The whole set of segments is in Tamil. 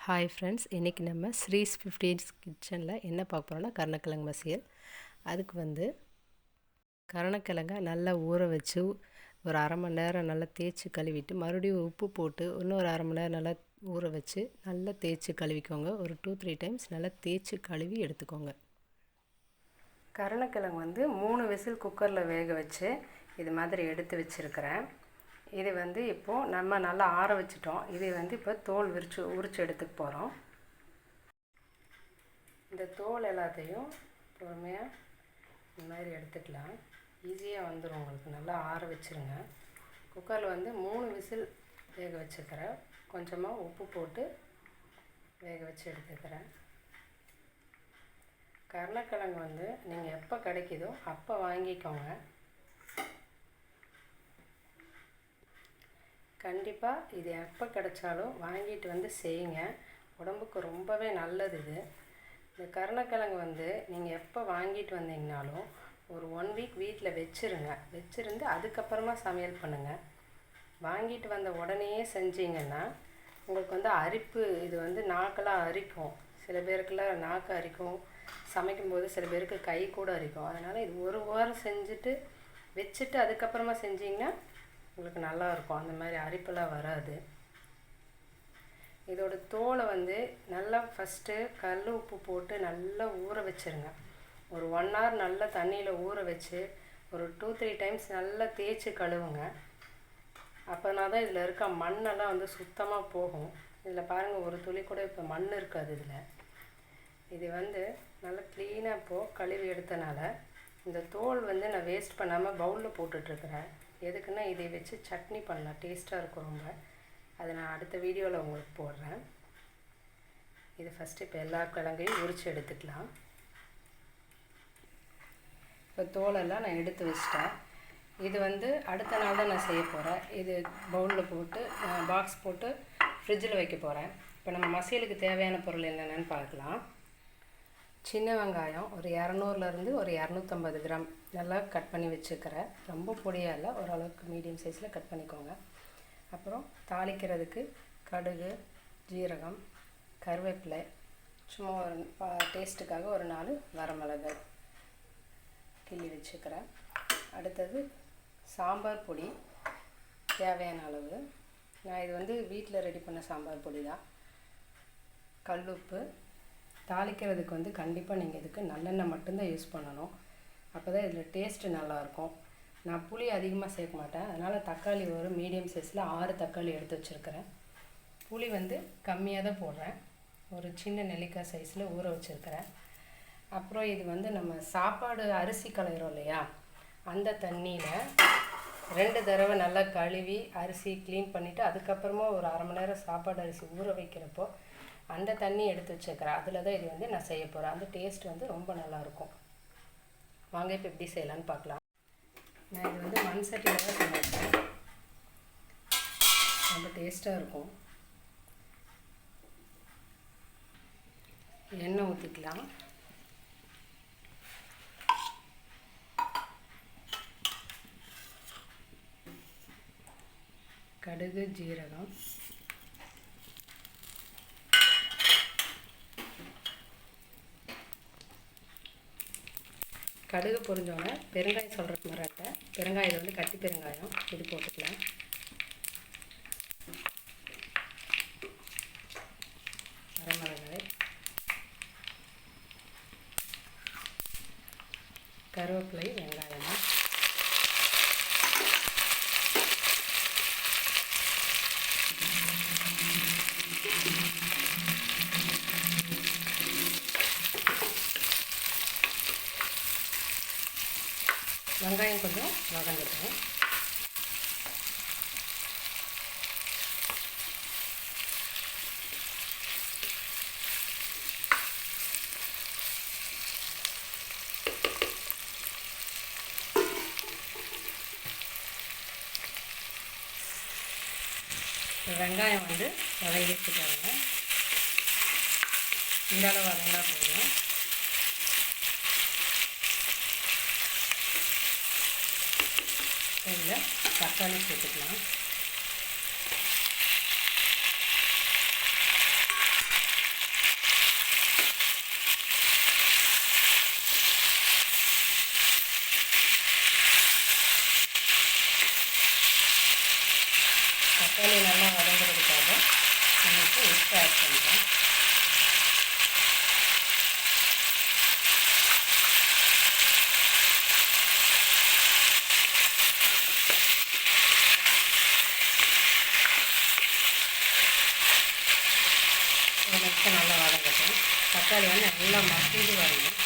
ஹாய் ஃப்ரெண்ட்ஸ், இன்றைக்கி நம்ம ஸ்ரீஸ் 50s கிச்சனில் என்ன பார்க்க போகிறோம்னா கருணக்கிழங்கு மசியல். அதுக்கு கருணக்கிழங்கை நல்லா ஊற வச்சு ஒரு அரை மணி நேரம் நல்லா தேய்ச்சி கழுவிட்டு மறுபடியும் உப்பு போட்டு இன்னும் ஒரு அரை மணி நேரம் நல்லா ஊற வச்சு நல்லா தேய்ச்சி கழுவிக்கோங்க. ஒரு 2-3 டைம்ஸ் நல்லா தேய்ச்சி கழுவி எடுத்துக்கோங்க. கருணக்கிழங்கு 3 விசில் குக்கரில் வேக வச்சு இது மாதிரி எடுத்து வச்சுருக்கிறேன். இது இப்போது நம்ம நல்லா ஆற வச்சிட்டோம். இது இப்போ தோல் உரித்து எடுத்துக்க போகிறோம். இந்த தோல் எல்லாத்தையும் பொறுமையாக இந்த மாதிரி எடுத்துக்கலாம். ஈஸியாக வந்துடும் உங்களுக்கு. நல்லா ஆற வச்சுருங்க. குக்கரில் 3 விசில் வேக வச்சுக்கிறேன். கொஞ்சமாக உப்பு போட்டு வேக வச்சு எடுத்துக்கிறேன். கருணக்கிழங்கு நீங்கள் எப்போ கிடைக்குதோ அப்போ வாங்கிக்கோங்க. கண்டிப்பாக இது எப்போ கிடைச்சாலும் வாங்கிட்டு செய்யுங்க. உடம்புக்கு ரொம்பவே நல்லது இது. இந்த கருணக்கிழங்கு நீங்கள் எப்போ வாங்கிட்டு வந்தீங்கனாலும் ஒரு 1 வீக் வீட்டில் வச்சுருந்து அதுக்கப்புறமா சமையல் பண்ணுங்கள். வாங்கிட்டு வந்த உடனேயே செஞ்சீங்கன்னா உங்களுக்கு அரிப்பு, இது நாக்கெல்லாம் அரிக்கும். சில பேருக்குலாம் நாக்கு அரிக்கும். சமைக்கும்போது சில பேருக்கு கை கூட அரிக்கும். அதனால் இது ஒரு வாரம் செஞ்சுட்டு வச்சுட்டு அதுக்கப்புறமா செஞ்சிங்கன்னா உங்களுக்கு நல்லாயிருக்கும். அந்த மாதிரி அரிப்பெல்லாம் வராது. இதோட தோலை நல்லா ஃபஸ்ட்டு கல் உப்பு போட்டு நல்லா ஊற வச்சுருங்க. ஒரு 1 hour நல்லா தண்ணியில் ஊற வச்சு ஒரு 2-3 டைம்ஸ் நல்லா தேய்ச்சி கழுவுங்க. அப்போனா தான் இதில் இருக்க மண்ணெல்லாம் சுத்தமாக போகும். இதில் பாருங்கள், ஒரு துளி கூட இப்போ மண் இருக்காது இதில். இது நல்லா க்ளீனாக இப்போது கழுவி எடுத்தனால இந்த தோல் நான் வேஸ்ட் பண்ணாமல் பவுலில் போட்டுட்ருக்கிறேன். எதுக்குன்னா இதை வச்சு சட்னி பண்ணலாம். டேஸ்ட்டாக இருக்கும் ரொம்ப. அதை நான் அடுத்த வீடியோவில் உங்களுக்கு போடுறேன். இது ஃபஸ்ட்டு இப்போ எல்லா கிழங்கையும் உரித்து எடுத்துக்கலாம். இப்போ தோலெல்லாம் நான் எடுத்து வச்சிட்டேன். இது அடுத்த நாள் தான் நான் செய்ய போகிறேன். இது பவுலில் போட்டு பாக்ஸ் போட்டு ஃப்ரிட்ஜில் வைக்க போகிறேன். இப்போ நம்ம மசியலுக்கு தேவையான பொருள் என்னென்னு பார்க்கலாம். சின்ன வெங்காயம் ஒரு 200லேருந்து ஒரு 250 கிராம் நல்லா கட் பண்ணி வச்சுக்கிறேன். ரொம்ப பொடியாக இல்லை, ஓரளவுக்கு மீடியம் சைஸில் கட் பண்ணிக்கோங்க. அப்புறம் தாளிக்கிறதுக்கு கடுகு, ஜீரகம், கருவேப்பிலை, சும்மா ஒரு டேஸ்ட்டுக்காக ஒரு 4 வரமிளகாய் கிள்ளி வச்சுக்கிறேன். அடுத்தது சாம்பார் பொடி தேவையான அளவு. நான் இது வீட்டில் ரெடி பண்ண சாம்பார் பொடி தான். கல்லுப்பு. தாளிக்கிறதுக்கு கண்டிப்பாக நீங்கள் இதுக்கு நல்லெண்ணெய் மட்டும்தான் யூஸ் பண்ணணும். அப்போ தான் இதில் டேஸ்ட்டு நல்லாயிருக்கும். நான் புளி அதிகமாக சேர்க்க மாட்டேன். அதனால் தக்காளி ஒரு மீடியம் சைஸில் 6 தக்காளி எடுத்து வச்சுருக்கிறேன். புளி கம்மியாக தான் போடுறேன். ஒரு சின்ன நெல்லிக்காய் சைஸில் ஊற வச்சுருக்கிறேன். அப்புறம் இது நம்ம சாப்பாடு அரிசி களையிறோம் இல்லையா, அந்த தண்ணியில் 2 தடவை நல்லா கழுவி அரிசி க்ளீன் பண்ணிவிட்டு அதுக்கப்புறமா ஒரு அரை மணி நேரம் சாப்பாடு அரிசி ஊற வைக்கிறப்போ அந்த தண்ணி எடுத்து வச்சுக்கிறேன். அதில் தான் இது நான் செய்ய போகிறேன். அந்த டேஸ்ட் ரொம்ப நல்லாயிருக்கும். வாங்க இப்போ எப்படி செய்யலான்னு பார்க்கலாம். நான் இது மண் சட்டியில் தான் சமைப்பேன். ரொம்ப டேஸ்ட்டாக இருக்கும். எண்ணெய் ஊற்றிக்கலாம். கடுகு, ஜீரகம், கடுகு பொரிஞ்சோன்னே பெருங்காயம் சொல்கிறதுக்கு மராட்டை. பெருங்காயம் இது கட்டி பெருங்காயம், இது போட்டுக்கலாம். வரமிளகாய், கருவேப்பிலை, வெங்காயம், வெங்காயம் கொஞ்சம் வதங்கட்டும். வெங்காயம் வதங்கிட்டு பாருங்க. இந்த அளவு வதங்கினா போதும். இதில் தக்காளி சேர்த்துக்கலாம். இப்போ உப்பு ஆட் பண்ணுறேன். நெக்ஸ்ட்டு நல்லா வதங்கட்டும். தக்காளி வந்து நல்லா மசிஞ்சு வரணும்,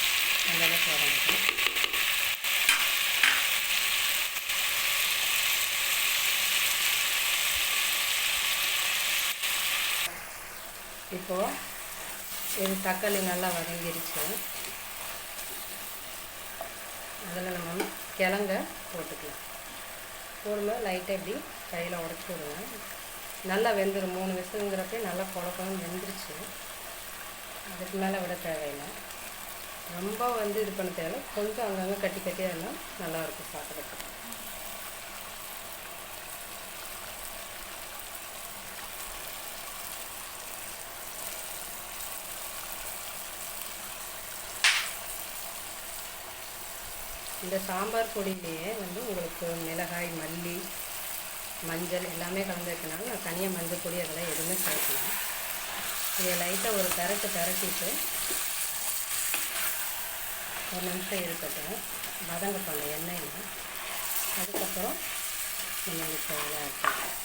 அந்தளவுக்கு வதங்கட்டும். இப்போது இது தக்காளி நல்லா வதங்கிருச்சு. அதில் நம்ம கிழங்க போட்டுக்கலாம். போடும்போது லைட்டாக இப்படி கையில் உடச்சி விடுவேன். நல்லா வெந்துடும். 3 விசிலுங்கிறப்ப நல்லா குழப்பம் வெந்துருச்சு. அதுக்கு மேலே விட தேவையில்லை. ரொம்ப வந்து இது பண்ண தேவையில்லை. கொஞ்சம் அங்கங்கே கட்டி கட்டியாக இருந்தால் நல்லாயிருக்கும் சாப்பிட்றதுக்கு. இந்த சாம்பார் பொடியிலேயே வந்து உங்களுக்கு மிளகாய், மல்லி, மஞ்சள் எல்லாமே கலந்துருக்கனால நான் தனியாக மஞ்சள் பொடி அதெல்லாம் எதுவுமே சேர்க்கல. இதை லைட்டாக ஒரு திரட்டிட்டு ஒரு நிமிஷம் இருக்கட்டும், வதங்கட்டும் எண்ணெயில். அதுக்கப்புறம் நம்ம இப்போ ஆட் பண்ணுறோம்.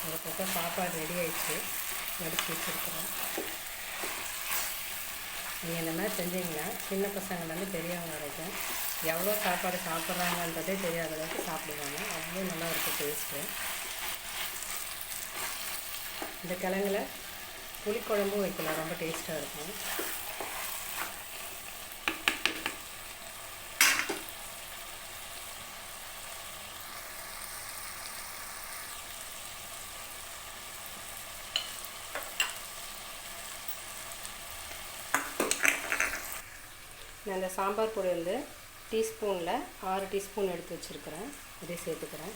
ஒரு பக்கம் சாப்பாடு ரெடி ஆகிடுச்சு, எடுத்து வச்சுருக்குறோம். நீங்கள் இந்த மாதிரி செஞ்சீங்கன்னா சின்ன பசங்கள்லேருந்து பெரியவங்க வரைக்கும் எவ்வளோ சாப்பாடு சாப்பிட்றாங்கன்றதே தெரியாத அளவுக்கு சாப்பிடுவாங்க. அவ்வளோ நல்லா இருக்கும் டேஸ்ட்டு. இந்த கிழங்குல புளிக்குழம்பும் வைக்கலாம், ரொம்ப டேஸ்ட்டாக இருக்கும். நான் இந்த சாம்பார் பொடி வந்து டீஸ்பூனில் 6 டீஸ்பூன் எடுத்து வச்சுருக்கிறேன். இதே சேர்த்துக்கிறேன்.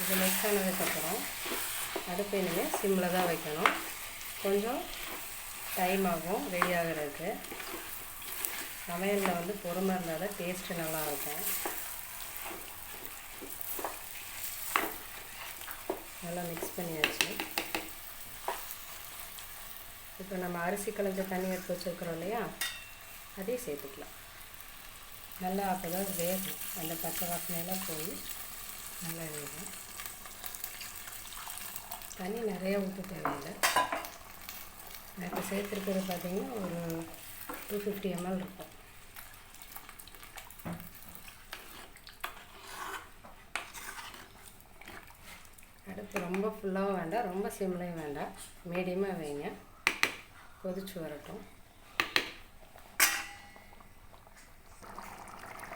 இது மிக்ஸ் ஆனதுக்கப்புறம் அடுப்பு இனிமேல் சிம்மில் தான் வைக்கணும். கொஞ்சம் டைம் ஆகும் ரெடி ஆகிறதுக்கு. சமையலில் வந்து பொறுமை இருந்தால் தான் டேஸ்ட்டு நல்லாயிருக்கும். நல்லா மிக்ஸ் பண்ணியாச்சு. இப்போ நம்ம அரிசி களைஞ்ச தண்ணி எடுத்து வச்சுருக்கிறோம் இல்லையா, அதையும் சேர்த்துக்கலாம். நல்லா அப்போ தான் வேகும், அந்த பச்சை வாசனையெல்லாம் போய் நல்லா வேகும். தண்ணி நிறைய ஊற்ற தேவையில்லை. நான் இப்போ சேர்த்துருக்கிறது பார்த்திங்கன்னா ஒரு 250 ml இருக்கும். அடுப்பு ரொம்ப ஃபுல்லாகவும் வேண்டாம், ரொம்ப சிம்லையும் வேண்டாம், மீடியமாக வைங்க. கொதிச்சு வரட்டும்.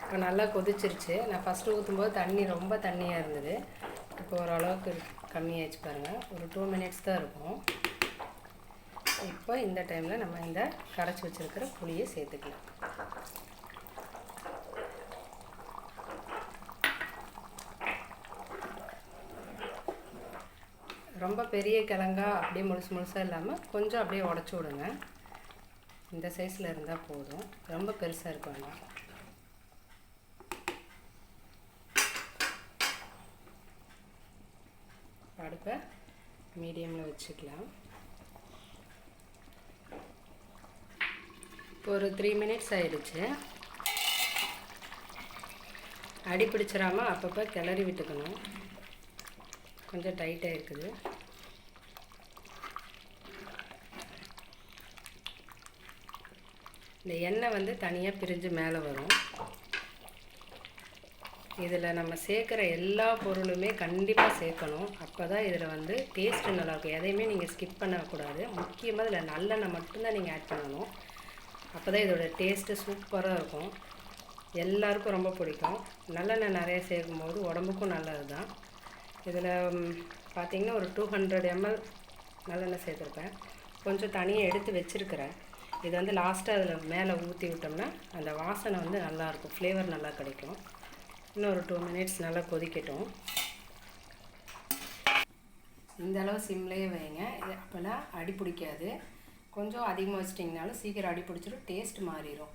இப்போ நல்லா கொதிச்சிருச்சு. நான் ஃபஸ்ட்டு ஊற்றும்போது தண்ணி ரொம்ப தண்ணியாக இருந்தது. இப்போ ஓரளவுக்கு கம்மியாகிடுச்சு பாருங்கள். ஒரு 2 மினிட்ஸ் தான் இருக்கும். இப்போ இந்த டைமில் நம்ம இந்த கரைச்சி வச்சுருக்கிற புளியை சேர்த்துக்கலாம். ரொம்ப பெரிய கிழங்கா அப்படியே முழுசாக இல்லாமல் கொஞ்சம் அப்படியே உடச்சி விடுங்க. இந்த சைஸில் இருந்தால் போதும், ரொம்ப பெருசாக இருக்க வேண்டாம். அடுப்பை மீடியமில் வச்சுக்கலாம். ஒரு 3 மினிட்ஸ் ஆயிடுச்சு. அடி பிடிச்சிடாமல் அப்பப்போ கிளறி விட்டுக்கணும். கொஞ்சம் டைட்டாக இருக்குது. இந்த எண்ணெய் வந்து தனியாக பிரிஞ்சு மேலே வரும். இதில் நம்ம சேர்க்குற எல்லா பொருளுமே கண்டிப்பாக சேர்க்கணும். அப்போ தான் இதில் வந்து டேஸ்ட்டு நல்லாயிருக்கும். எதையுமே நீங்கள் ஸ்கிப் பண்ணக்கூடாது. முக்கியமாக இதில் நல்லெண்ணெய் மட்டும்தான் நீங்கள் ஆட் பண்ணணும். அப்போ தான் இதோட டேஸ்ட்டு சூப்பராக இருக்கும். எல்லாருக்கும் ரொம்ப பிடிக்கும். நல்லெண்ணெய் நிறைய சேர்க்கும்போது உடம்புக்கும் நல்லது தான். இதில் பார்த்திங்கன்னா ஒரு 200 ml நல்லெண்ணெய் சேர்த்துருப்பேன். கொஞ்சம் தனியாக எடுத்து வச்சுருக்கிறேன். இது வந்து லாஸ்ட்டாக அதில் மேலே ஊற்றி விட்டோம்னா அந்த வாசனை வந்து நல்லாயிருக்கும், ஃப்ளேவர் நல்லா கிடைக்கும். இன்னும் ஒரு 2 மினிட்ஸ் நல்லா கொதிக்கட்டும். இந்த அளவு சிம்லேயே வைங்க, இது அப்போல்லாம் அடி பிடிக்காது. கொஞ்சம் அதிகமாக வச்சிட்டிங்கனாலும் சீக்கிரம் அடி பிடிச்சிடும், டேஸ்ட் மாறிடும்.